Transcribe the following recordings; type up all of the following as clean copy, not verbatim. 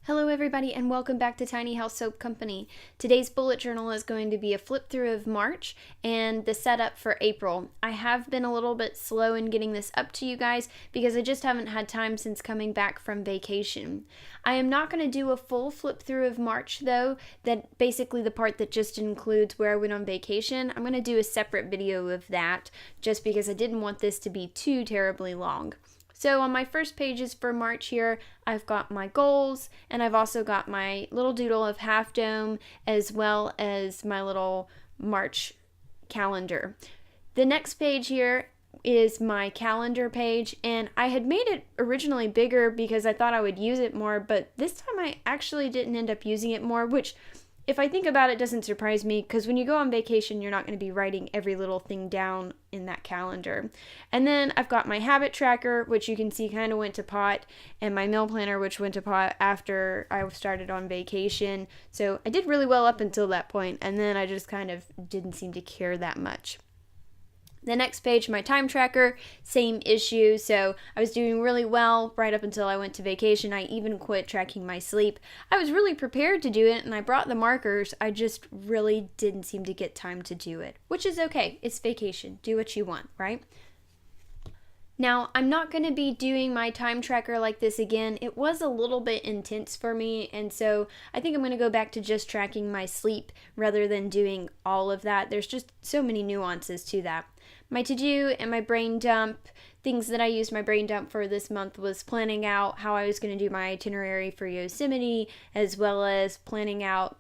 Hello everybody and welcome back to Tiny House Soap Company. Today's bullet journal is going to be a flip through of March and the setup for April. I have been a little bit slow in getting this up to you guys because I just haven't had time since coming back from vacation. I am not going to do a full flip through of March though, that basically the part that just includes where I went on vacation. I'm going to do a separate video of that just because I didn't want this to be too terribly long. So on my first pages for March here, I've got my goals, and I've also got my little doodle of Half Dome, as well as my little March calendar. The next page here is my calendar page, and I had made it originally bigger because I thought I would use it more, but this time I actually didn't end up using it more, which if I think about it, doesn't surprise me because when you go on vacation, you're not going to be writing every little thing down in that calendar. And then I've got my habit tracker, which you can see kind of went to pot, and my meal planner, which went to pot after I started on vacation. So I did really well up until that point, and then I just kind of didn't seem to care that much. The next page, my time tracker, same issue. So I was doing really well right up until I went to vacation. I even quit tracking my sleep. I was really prepared to do it and I brought the markers. I just really didn't seem to get time to do it, which is okay. It's vacation. Do what you want, right? Now, I'm not going to be doing my time tracker like this again. It was a little bit intense for me, and so I think I'm going to go back to just tracking my sleep rather than doing all of that. There's just so many nuances to that. My to-do and my brain dump, things that I used my brain dump for this month was planning out how I was going to do my itinerary for Yosemite, as well as planning out,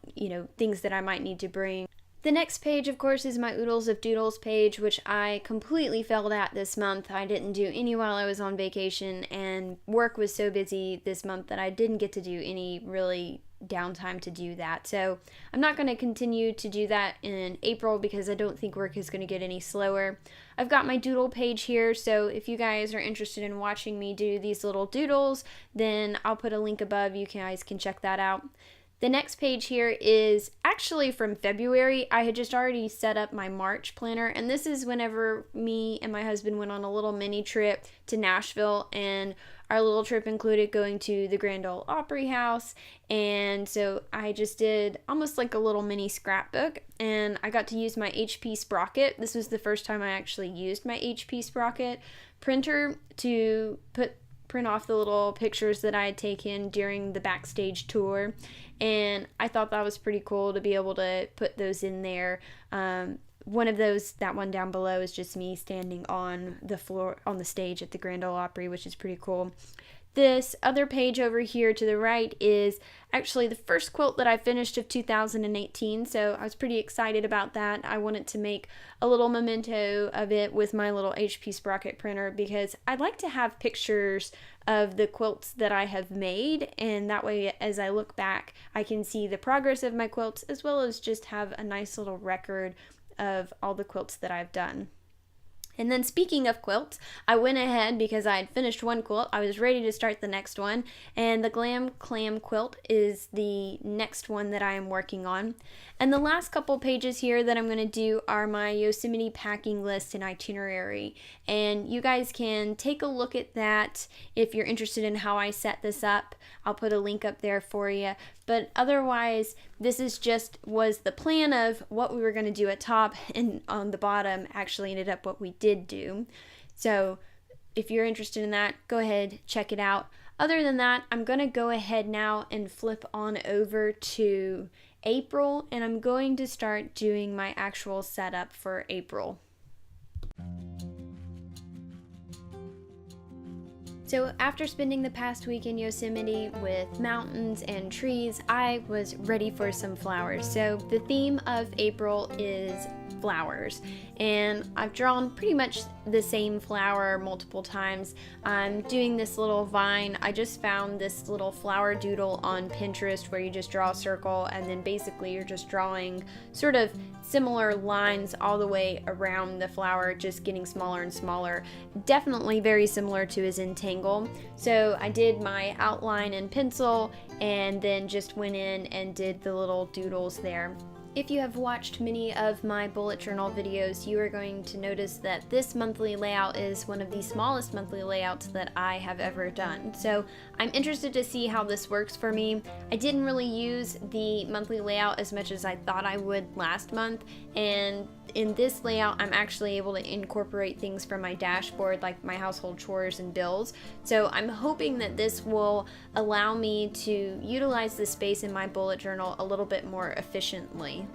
things that I might need to bring. The next page, of course, is my Oodles of Doodles page, which I completely failed at this month. I didn't do any while I was on vacation, and work was so busy this month that I didn't get to do any really downtime to do that. So I'm not going to continue to do that in April because I don't think work is going to get any slower. I've got my doodle page here, so if you guys are interested in watching me do these little doodles, then I'll put a link above. You guys can check that out. The next page here is actually from February. I had just already set up my March planner, and this is whenever me and my husband went on a little mini trip to Nashville, and our little trip included going to the Grand Ole Opry House, and so I just did almost like a little mini scrapbook, and I got to use my HP Sprocket. This was the first time I actually used my HP Sprocket printer to print off the little pictures that I had taken during the backstage tour, and I thought that was pretty cool to be able to put those in there. One of those, that one down below, is just me standing on the floor on the stage at the Grand Ole Opry, which is pretty cool. This other page over here to the right is actually the first quilt that I finished of 2018, so I was pretty excited about that. I wanted to make a little memento of it with my little HP Sprocket printer because I'd like to have pictures of the quilts that I have made, and that way as I look back I can see the progress of my quilts as well as just have a nice little record of all the quilts that I've done. And then speaking of quilts, I went ahead because I had finished one quilt. I was ready to start the next one, and the Glam Clam quilt is the next one that I am working on. And the last couple pages here that I'm going to do are my Yosemite packing list and itinerary. And you guys can take a look at that if you're interested in how I set this up. I'll put a link up there for you. But otherwise, this was the plan of what we were going to do at top, and on the bottom actually ended up what we did do. So if you're interested in that, go ahead, check it out. Other than that, I'm going to go ahead now and flip on over to April, and I'm going to start doing my actual setup for April. So after spending the past week in Yosemite with mountains and trees, I was ready for some flowers. So the theme of April is flowers, and I've drawn pretty much the same flower multiple times. I'm doing this little vine. I just found this little flower doodle on Pinterest where you just draw a circle and then basically you're just drawing sort of similar lines all the way around the flower, just getting smaller and smaller. Definitely very similar to a Zentangle. So I did my outline in pencil and then just went in and did the little doodles there. If you have watched many of my bullet journal videos, you are going to notice that this monthly layout is one of the smallest monthly layouts that I have ever done. So I'm interested to see how this works for me. I didn't really use the monthly layout as much as I thought I would last month, and in this layout I'm actually able to incorporate things from my dashboard like my household chores and bills. So I'm hoping that this will allow me to utilize the space in my bullet journal a little bit more efficiently.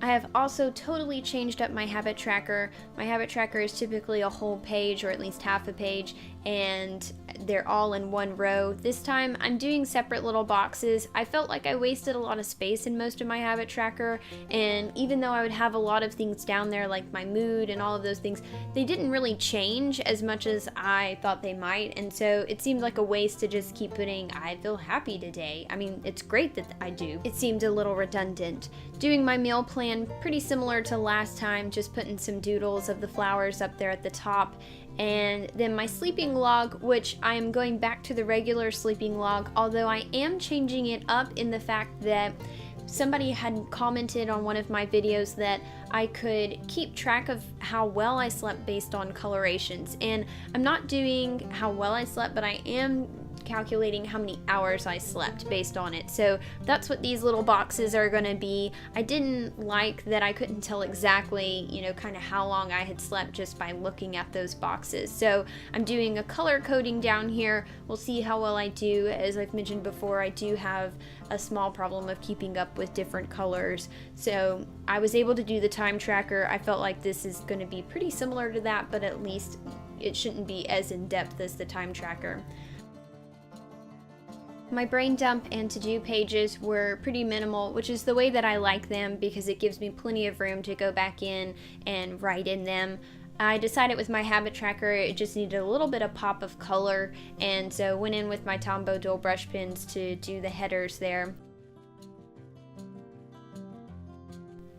I have also totally changed up my habit tracker. My habit tracker is typically a whole page or at least half a page, and they're all in one row. This time I'm doing separate little boxes. I felt like I wasted a lot of space in most of my habit tracker, and even though I would have a lot of things down there like my mood and all of those things, they didn't really change as much as I thought they might, and so it seemed like a waste to just keep putting I feel happy today. I mean, it's great that I do. It seemed a little redundant. Doing my meal plan pretty similar to last time, just putting some doodles of the flowers up there at the top. And then my sleeping log, which I am going back to the regular sleeping log, although I am changing it up in the fact that somebody had commented on one of my videos that I could keep track of how well I slept based on colorations. And I'm not doing how well I slept, but I am calculating how many hours I slept based on it. So that's what these little boxes are going to be. I didn't like that I couldn't tell exactly, kind of how long I had slept just by looking at those boxes. So I'm doing a color coding down here. We'll see how well I do. As I've mentioned before, I do have a small problem of keeping up with different colors. So I was able to do the time tracker. I felt like this is going to be pretty similar to that, but at least it shouldn't be as in-depth as the time tracker. My brain dump and to-do pages were pretty minimal, which is the way that I like them because it gives me plenty of room to go back in and write in them. I decided with my habit tracker it just needed a little bit of pop of color, and so went in with my Tombow dual brush pens to do the headers there.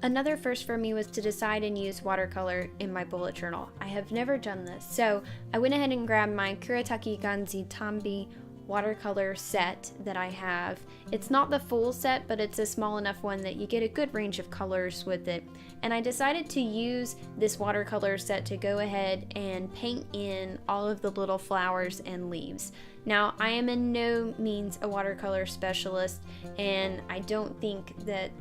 Another first for me was to decide and use watercolor in my bullet journal. I have never done this, so I went ahead and grabbed my Kuretake Ganzi Tambi watercolor set that I have. It's not the full set, but it's a small enough one that you get a good range of colors with it. And I decided to use this watercolor set to go ahead and paint in all of the little flowers and leaves. Now, I am in no means a watercolor specialist, and I don't think that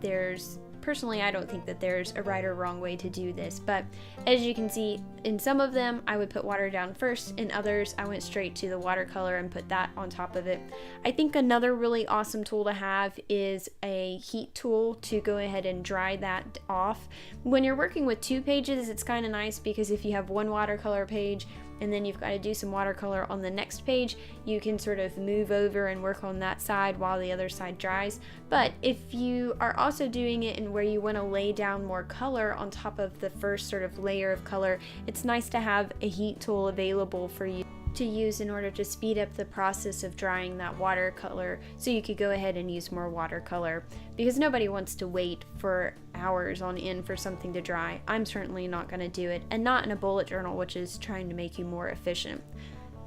Personally, I don't think that there's a right or wrong way to do this, but as you can see, in some of them I would put water down first, in others I went straight to the watercolor and put that on top of it. I think another really awesome tool to have is a heat tool to go ahead and dry that off. When you're working with 2 pages, it's kind of nice because if you have one watercolor page and then you've got to do some watercolor on the next page, you can sort of move over and work on that side while the other side dries. But if you are also doing it in where you want to lay down more color on top of the first sort of layer of color, it's nice to have a heat tool available for you to use in order to speed up the process of drying that watercolor, so you could go ahead and use more watercolor, because nobody wants to wait for hours on end for something to dry. I'm certainly not going to do it, and not in a bullet journal, which is trying to make you more efficient.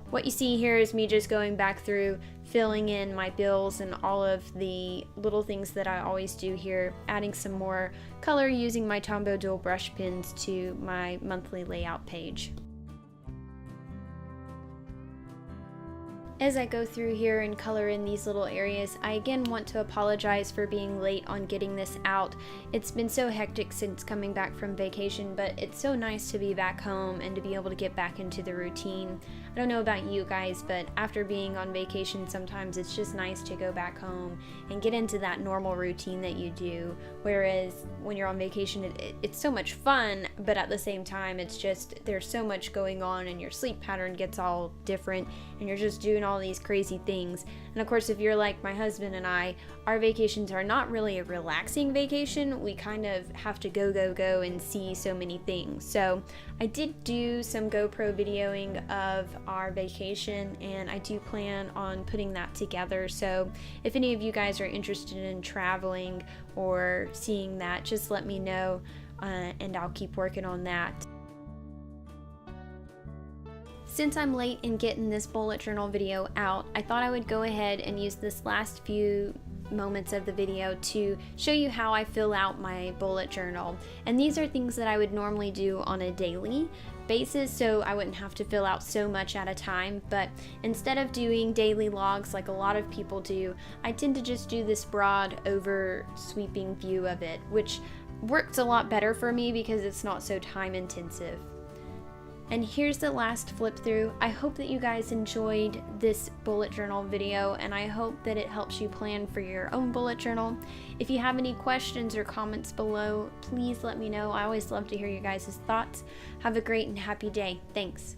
What you see here is me just going back through, filling in my bills and all of the little things that I always do here, adding some more color using my Tombow dual brush pens to my monthly layout page. As I go through here and color in these little areas, I again want to apologize for being late on getting this out. It's been so hectic since coming back from vacation, but it's so nice to be back home and to be able to get back into the routine. I don't know about you guys, but after being on vacation, sometimes it's just nice to go back home and get into that normal routine that you do. Whereas when you're on vacation, it's so much fun, but at the same time, it's just there's so much going on and your sleep pattern gets all different and you're just doing all these crazy things. And of course, if you're like my husband and I, our vacations are not really a relaxing vacation. We kind of have to go and see so many things. So I did do some GoPro videoing of our vacation, and I do plan on putting that together. So if any of you guys are interested in traveling or seeing that, just let me know, and I'll keep working on that. Since I'm late in getting this bullet journal video out, I thought I would go ahead and use this last few moments of the video to show you how I fill out my bullet journal. And these are things that I would normally do on a daily basis, so I wouldn't have to fill out so much at a time. But instead of doing daily logs like a lot of people do, I tend to just do this broad over sweeping view of it, which works a lot better for me because it's not so time intensive. And here's the last flip through. I hope that you guys enjoyed this bullet journal video, and I hope that it helps you plan for your own bullet journal. If you have any questions or comments below, please let me know. I always love to hear you guys' thoughts. Have a great and happy day. Thanks.